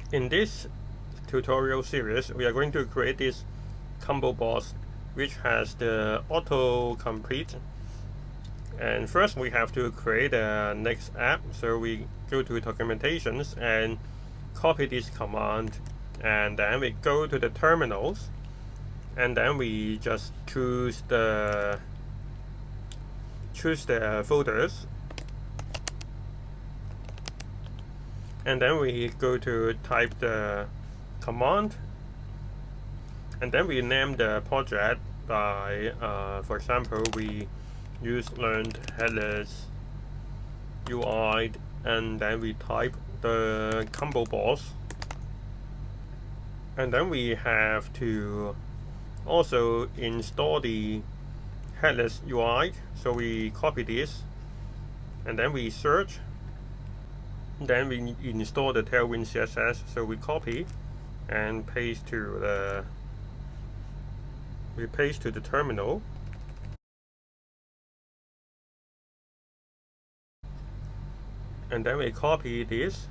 In this tutorial series, we are going to create this Combobox, which has the autocomplete. And first, we have to create a next app. So we go to documentations and copy this command, and then we go to the terminals, and then we just choose the folders, and then we go to type the command, and then we name the project by for example, we use learned headless UI, and then we type the Combobox, and then we have to also install the headless UI. So we copy this, and then we search, then we install the Tailwind CSS. So we copy and paste to the terminal, and then we copy this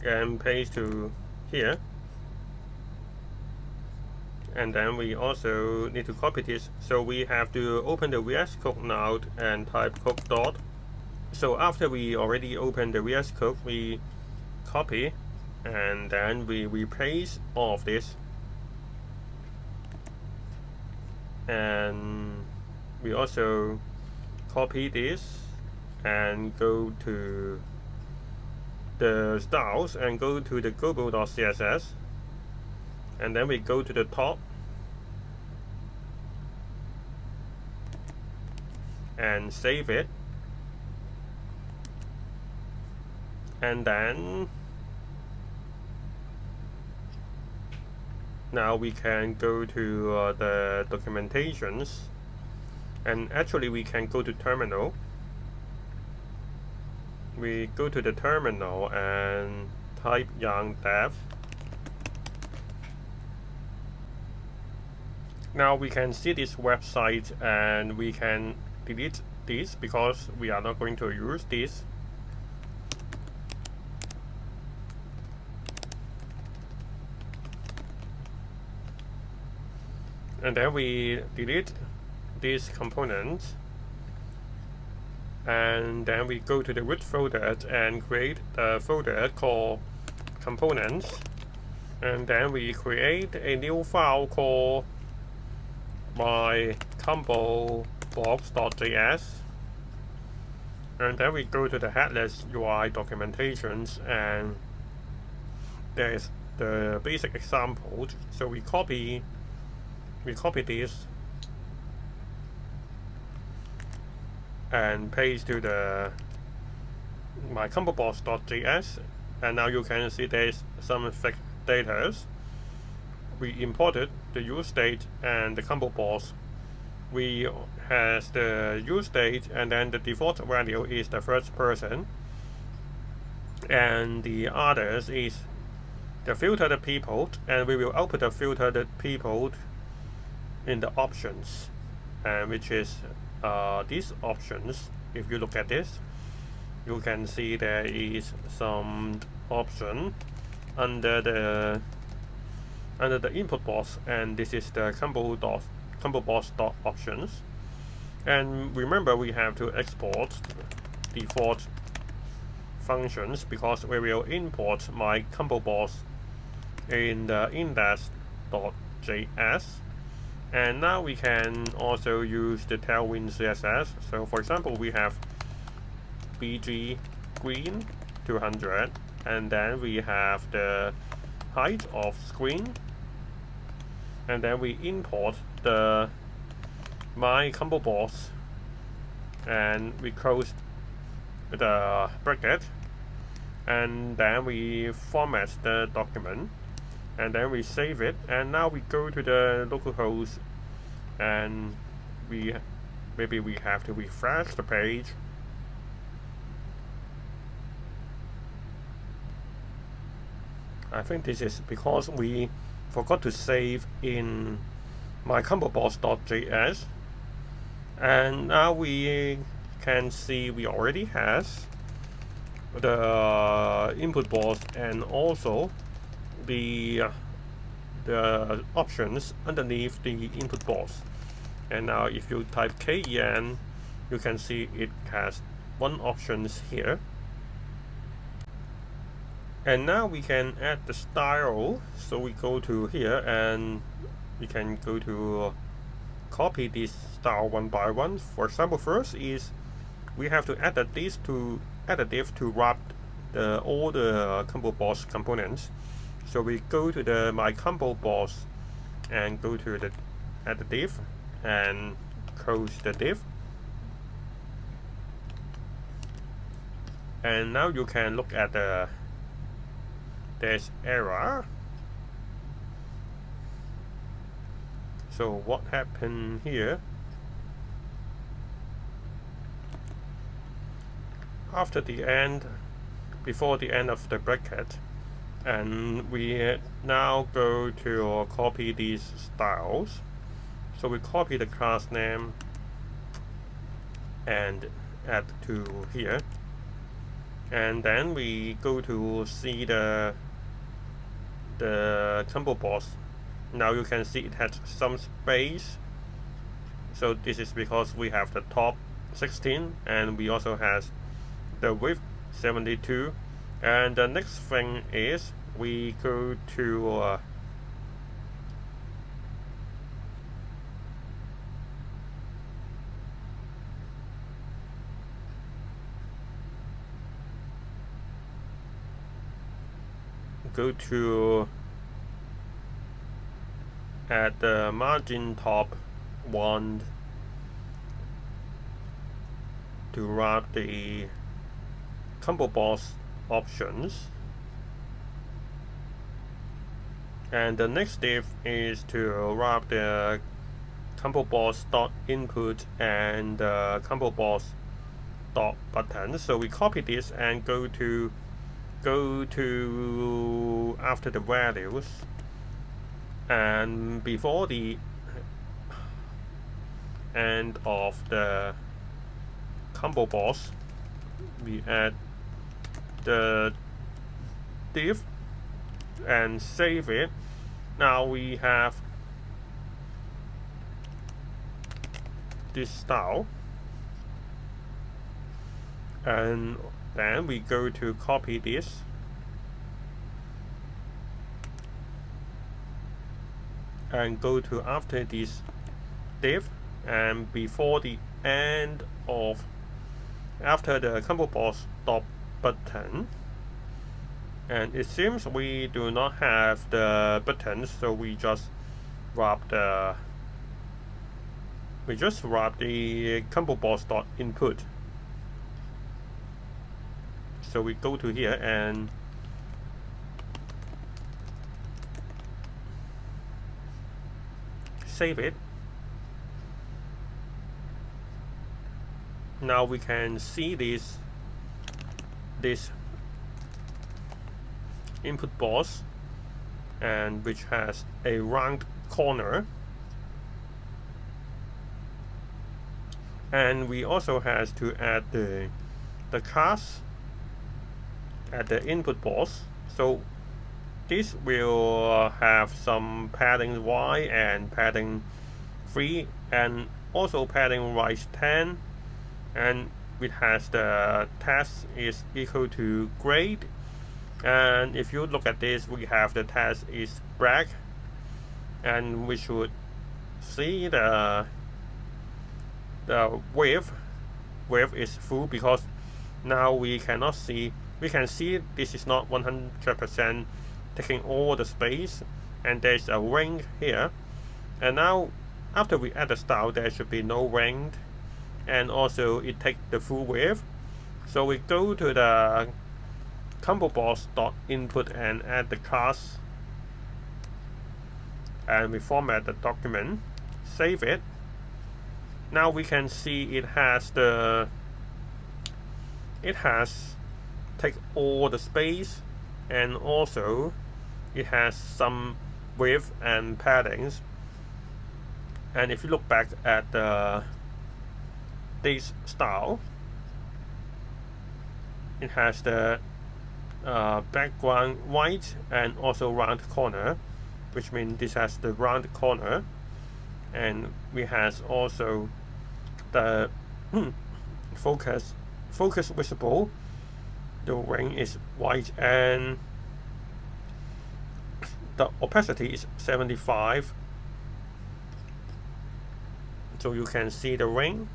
and paste to here, and then we also need to copy this. So we have to open the VS Code node and type code dot. So after we already open the VS Code, we copy, and then we replace all of this, and we also copy this and go to the styles and go to the global.css, and then we go to the top and save it, and then now we can go to the documentations, and actually we can go to terminal. We go to the terminal and type yarn dev. Now we can see this website, and we can delete this because we are not going to use this. And then we delete these components, and then we go to the root folder and create a folder called components, and then we create a new file called my combobox.js, and then we go to the headless UI documentations, and there's the basic example. So we copy this and paste to the my combobox.js, and now you can see there's some fake data. We imported the use state and the Combobox. We has the use state, and then the default value is the first person, and the others is the filtered people, and we will output the filtered people in the options, and which is these options. If you look at this, you can see there is some option under the input box, and this is the Combobox options. And remember, we have to export default functions because we will import my Combobox in the index.js. And now we can also use the Tailwind CSS. So for example, we have BG green 200, and then we have the height of screen, and then we import the my Combobox, and we close the bracket, and then we format the document, and then we save it. And now we go to the localhost, and maybe we have to refresh the page. I think this is because we forgot to save in my combobox.js, and now we can see we already has the the input box and also the options underneath the input box. And now if you type KEN, you can see it has one options here. And now we can add the style. So we go to here and we can go to copy this style one by one. For example, first is we have to add a div to wrap all the Combobox components. So we go to the my Combobox and go to the add the div and close the div. And now you can look at there's error. So what happened here? After the end, before the end of the bracket, and we now go to copy these styles. So we copy the class name and add to here, and then we go to see the Combobox. Now you can see it has some space. So this is because we have the top 16 and we also has the width 72. And the next thing is we go to at the margin top one to wrap the Combobox options, and the next step is to wrap the Combobox.input and the Combobox.button. So we copy this and go to after the values, and before the end of the Combobox we add the div and save it. Now we have this style, and then we go to copy this and go to after this div, and before the end of after the Combobox.button, and it seems we do not have the buttons, so we just wrap the Combobox.input. So we go to here and save it. Now we can see this input box, and which has a round corner, and we also has to add the class at the input box. So this will have some padding Y and padding 3 and also padding right 10, and it has the text is equal to grade. And if you look at this, we have the text is black, and we should see the width is full, because now we cannot see, we can see this is not 100% taking all the space, and there's a ring here. And now after we add the style, there should be no ring, and also it takes the full width. So we go to the Combobox.input and add the class, and we format the document, save it. Now we can see it has take all the space, and also it has some width and paddings. And if you look back at this style, it has the background white and also round corner, which means this has the round corner, and we has also the focus visible. The ring is white and the opacity is 75, so you can see the ring.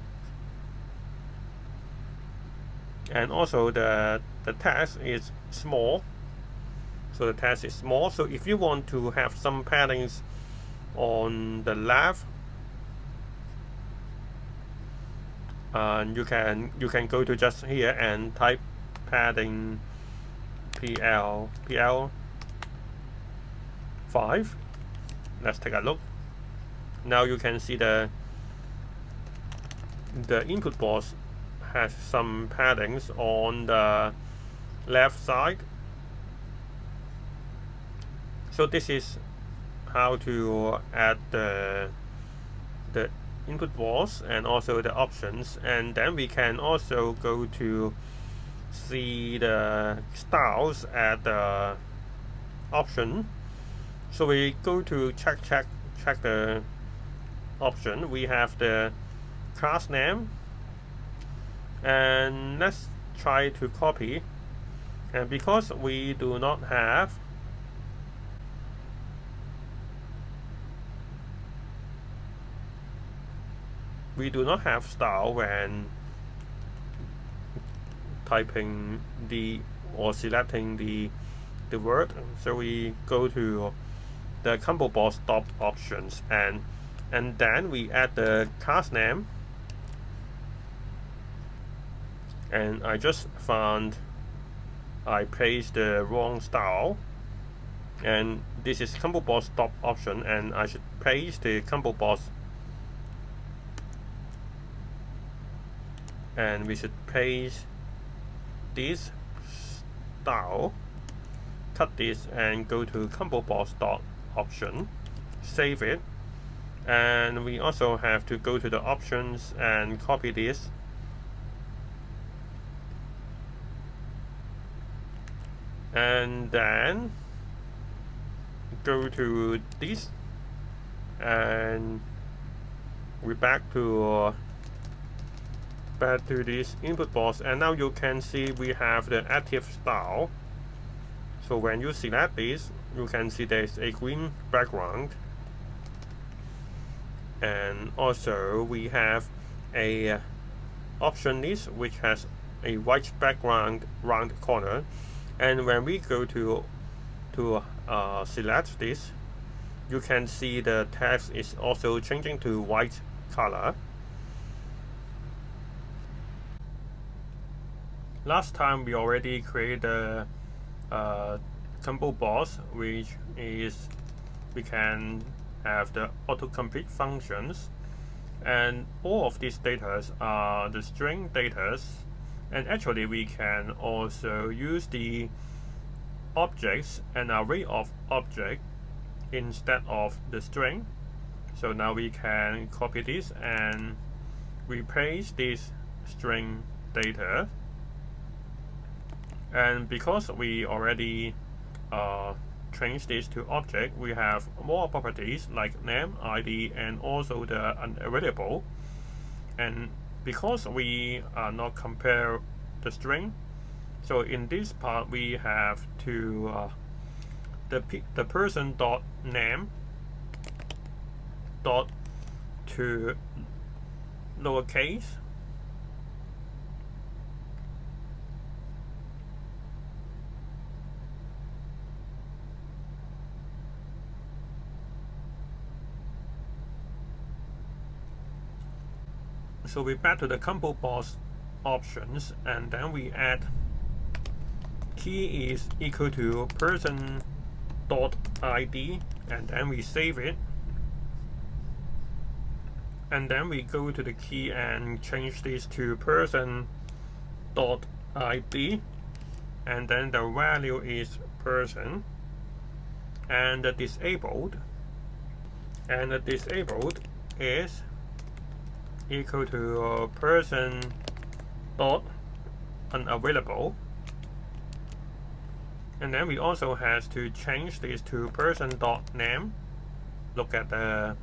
And also the text is small, so the text is small. So if you want to have some paddings on the left, you can go to just here and type padding PL 5. Let's take a look. Now you can see the input box has some paddings on the left side. So this is how to add the input box and also the options, and then we can also go to see the styles at the option. So we go to check the option. We have the class name, and let's try to copy. And because we do not have style when typing or selecting the word, so we go to the Combobox top options, and then we add the class name. And I just found I placed the wrong style, and this is Combobox top option, and I should paste the Combobox, and we should paste this style, cut this and go to Combobox dot option, save it, and we also have to go to the options and copy this, and then go to this, and we're back to this input box, and now you can see we have the active style. So when you select this, you can see there's a green background, and also we have a option list which has a white background round corner. And when we go to select this, you can see the text is also changing to white color. Last time we already created a Combobox, which is we can have the autocomplete functions, and all of these data are the string data. And actually we can also use the objects, an array of objects instead of the string. So now we can copy this and replace this string data. And because we already changed this to object, we have more properties like name, ID, and also the unavailable. And because we are not compare the string, so in this part we have to the person dot name dot to lowercase, so we back to the Combobox options, and then we add key is equal to person dot ID, and then we save it, and then we go to the key and change this to person dot ID, and then the value is person, and the disabled is equal to person dot unavailable, And then we also have to change this to person.name. Look at the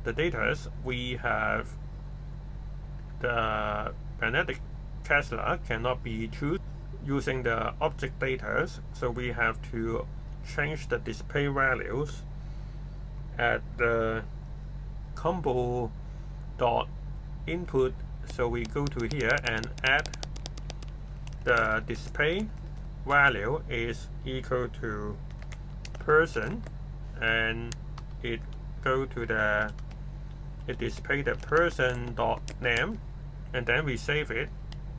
data. We have the magnetic Tesla cannot be chosen using the object data, so we have to change the display values at the combo.input. So we go to here and add the display value is equal to person, and it display the person.name, and then we save it.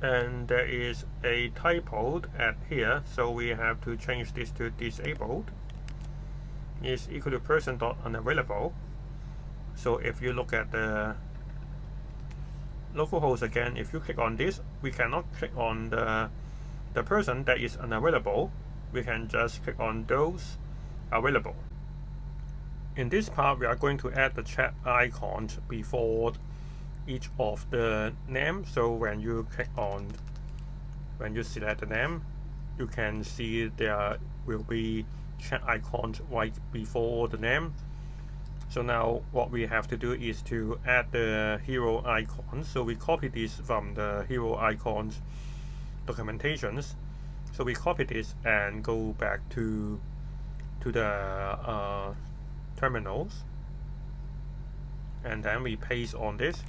And there is a typo at here, so we have to change this to disabled is equal to person.unavailable. So if you look at the localhost again, if you click on this, we cannot click on the person that is unavailable. We can just click on those available. In this part, we are going to add the chat icons before each of the name. So when you select the name, you can see there will be chat icons right before the name. So now what we have to do is to add the hero icons. So we copy this from the hero icons documentations. So we copy this and go back to the terminals, and then we paste on this.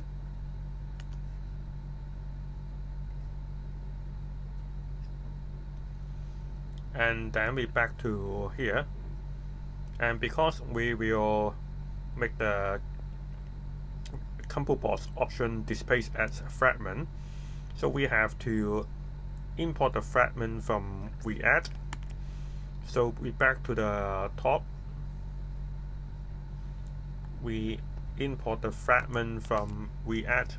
And then we back to here, and because we will make the Combobox option displays as a fragment, so we have to import the fragment from React. So we back to the top, we import the fragment from React,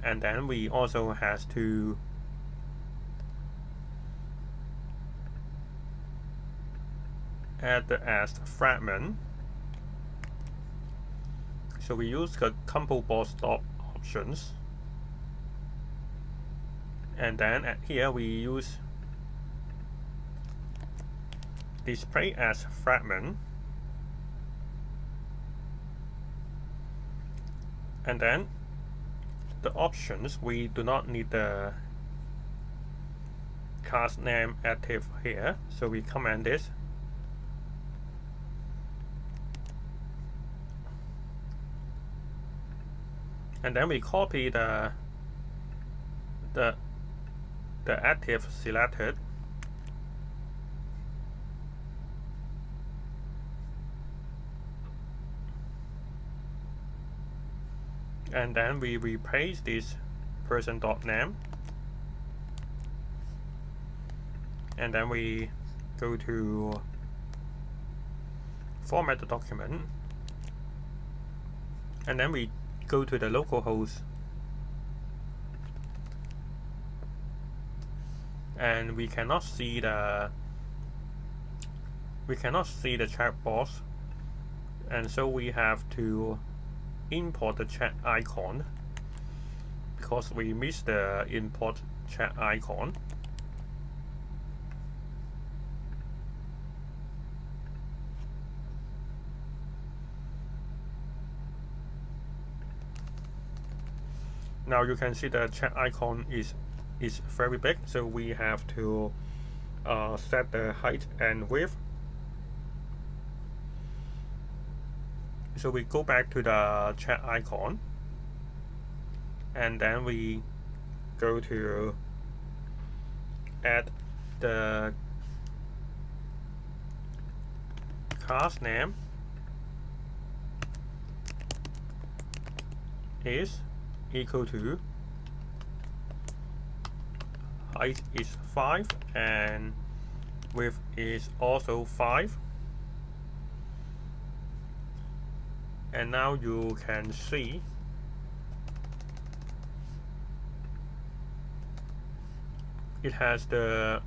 and then we also have to add the as fragment. So we use the Combobox options, and then at here we use display as fragment, and then the options, we do not need the class name active here, so we comment this. And then we copy the active selected, and then we replace this person.name, and then we go to format the document, and then we go to the localhost, and we cannot see the chat box, and so we have to import the chat icon because we missed the import chat icon. Now you can see the chat icon is very big, so we have to set the height and width. So we go back to the chat icon, and then we go to add the class name is equal to height is 5 and width is also 5. And now you can see it has the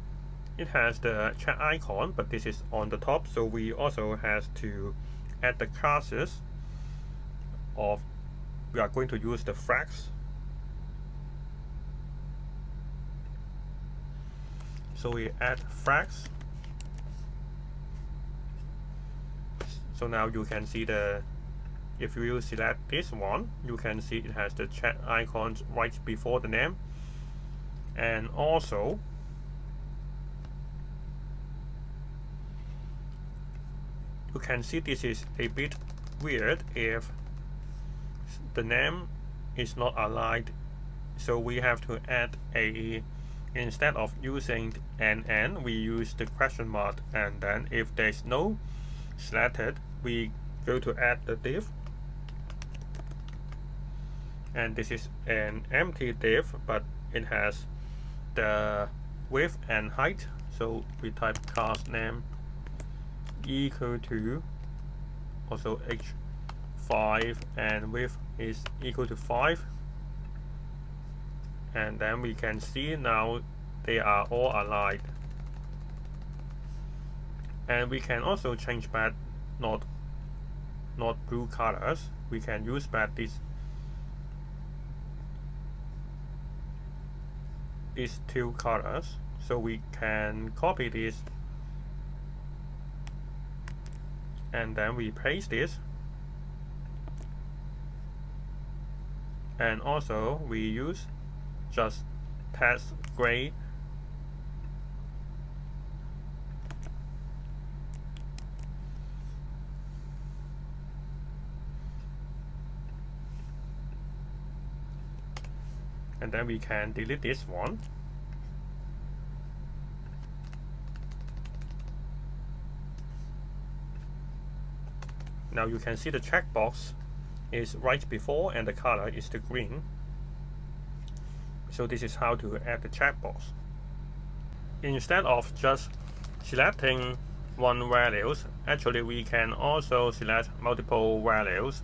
chat icon, but this is on the top, so we also have to add the classes of, we are going to use the flags. So we add flags, So now you can see if you select this one, you can see it has the chat icons right before the name. And also, you can see this is a bit weird if the name is not aligned. So we have to add instead of using an, we use the question mark, and then if there's no selected, we go to add the div. And this is an empty div, but it has the width and height. So we type class name equal to also h5, and width is equal to 5. And then we can see now they are all aligned. And we can also change back not blue colors. We can use back these two colors. So we can copy this, and then we paste this. And also we use just test grade, and then we can delete this one. Now you can see the checkbox is right before, and the color is the green. So this is how to add the checkbox. Instead of just selecting one values, actually we can also select multiple values.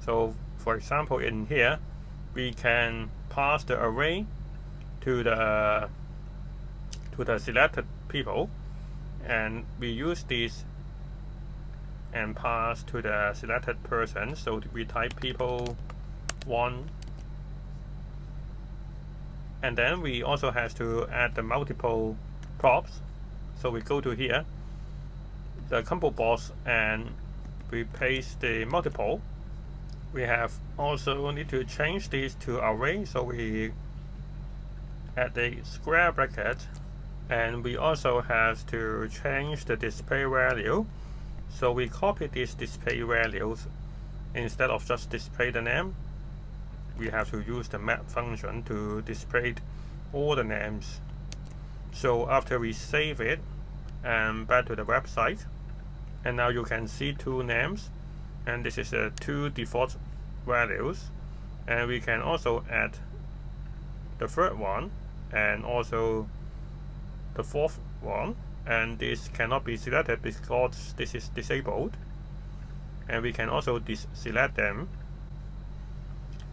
So for example, in here we can pass the array to the selected people, and we use this and pass to the selected person. So we type people 1. And then we also have to add the multiple props. So we go to here, the Combobox, and we paste the multiple. We have also need to change this to array. So we add the square bracket, and we also have to change the display value. So we copy these display values. Instead of just display the name, we have to use the map function to display all the names. So after we save it and back to the website, and now you can see two names, and this is the two default values, and we can also add the third one and also the fourth one, and this cannot be selected because this is disabled, and we can also deselect them.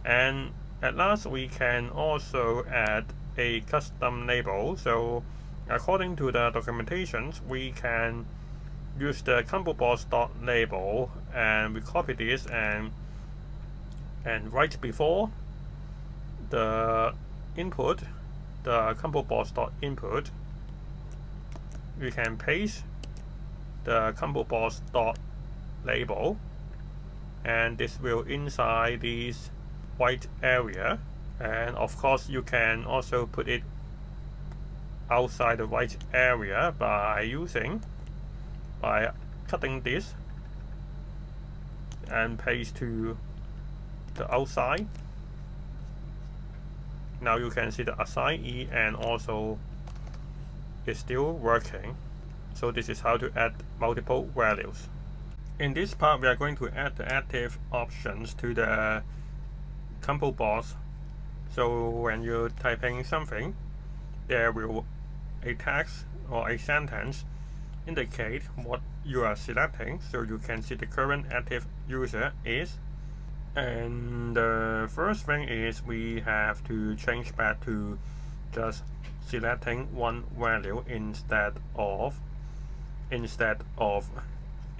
And at last, we can also add a custom label. So according to the documentations, we can use the Combobox.label, and we copy this and right before the input, the Combobox.input, we can paste the Combobox.label, and this will inside this white area. And of course you can also put it outside the white area by cutting this and paste to the outside. Now you can see the assign E, and also it's still working. So this is how to add multiple values. In this part, we are going to add the active options to the Combobox. So when you're typing something, there will a text or a sentence indicate what you are selecting, so you can see the current active user is. And the first thing is we have to change back to just selecting one value instead of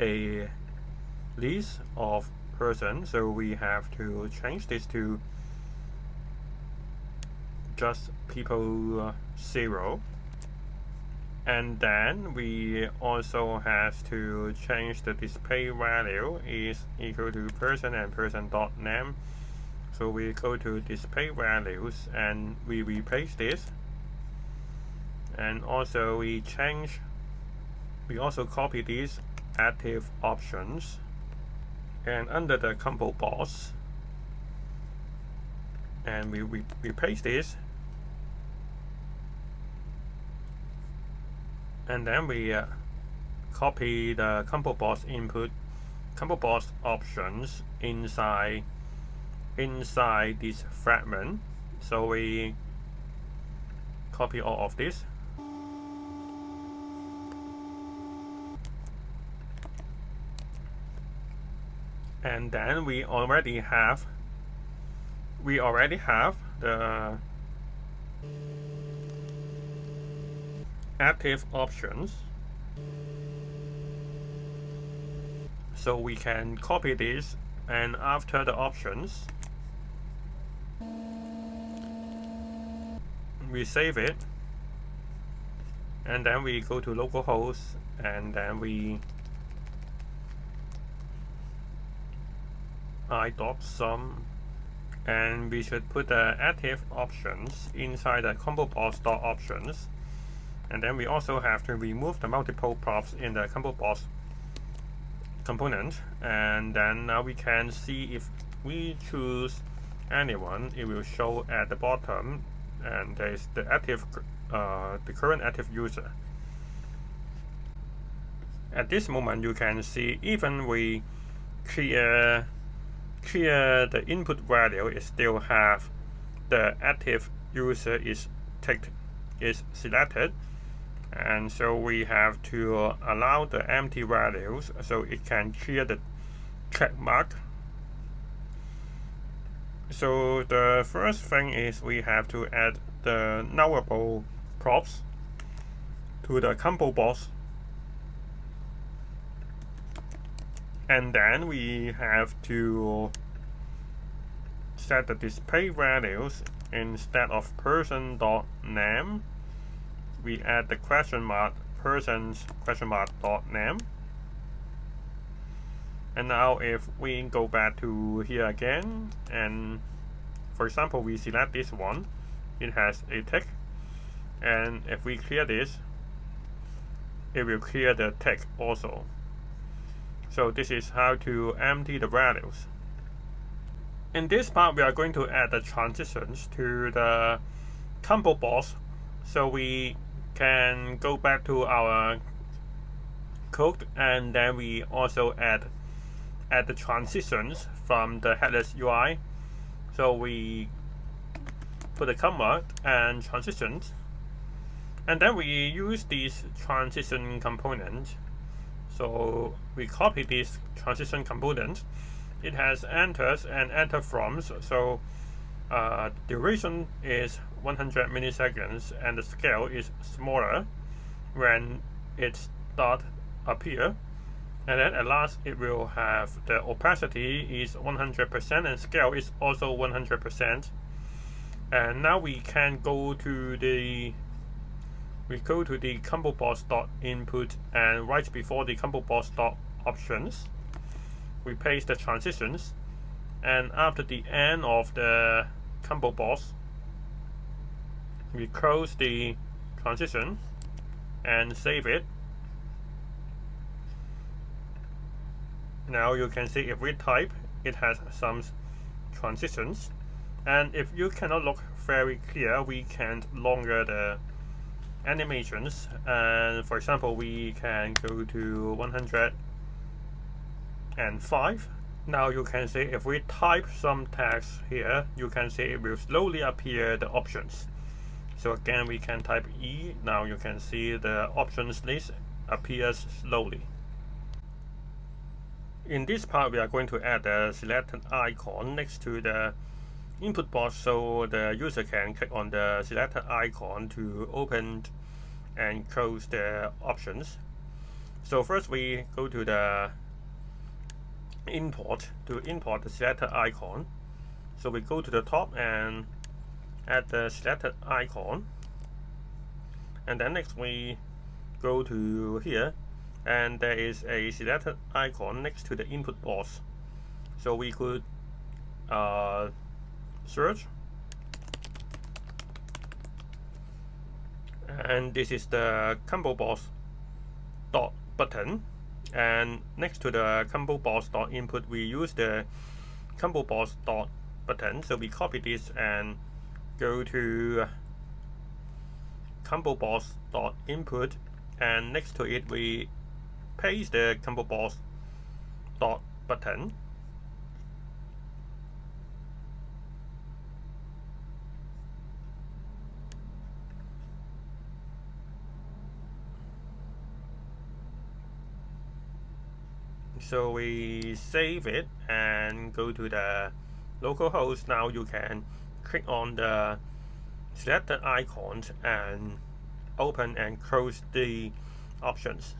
a list of person. So we have to change this to just people 0. And then we also have to change the display value is equal to person and person.name. So we go to display values and we replace this. And also we also copy these active options. And under the Combobox, and we replace this. And then we copy the Combobox options inside this fragment. So we copy all of this. And then we already have the active options. So we can copy this, and after the options, we save it, and then we go to localhost, and then we i.sum, and we should put the active options inside the Combobox.options. And then we also have to remove the multiple props in the Combobox component. And then now we can see if we choose anyone, it will show at the bottom, and there is the current active user. At this moment, you can see even we clear the input value, it still have the active user is selected. And so we have to allow the empty values so it can clear the check mark. So the first thing is we have to add the nullable props to the Combobox. And then we have to set the display values instead of person.name. We add the person's .name. And now if we go back to here again, and for example we select this one, it has a tick, and if we clear this, it will clear the tick also. So this is how to empty the values. In this part we are going to add the transitions to the Combobox, so we can go back to our code, and then we also add the transitions from the headless UI. So we put a comma and transitions, and then we use these transition components. So we copy this transition component. It has enters and enter froms. So duration is 100 milliseconds, and the scale is smaller when it starts appear. And then at last it will have the opacity is 100% and scale is also 100%. And now we can go to the Combobox.input, and right before the Combobox.options, we paste the transitions, and after the end of the Combobox, we close the transition and save it. Now you can see if we type, it has some transitions, and if you cannot look very clear, we can longer the animations. And for example, we can go to 105. Now you can see if we type some text here, you can see it will slowly appear the options. So again, we can type E. Now you can see the options list appears slowly. In this part, we are going to add a selected icon next to the input box, so the user can click on the selected icon to open and close the options. So first we go to the import to import the selected icon. So we go to the top and add the selected icon, and then next we go to here, and there is a selected icon next to the input box. So we could search, and this is the Combobox dot button, and next to the Combobox dot input we use the Combobox dot button. So we copy this and go to Combobox dot input, and next to it we paste the Combobox dot button. So we save it and go to the localhost. Now you can click on the selected icons and open and close the options.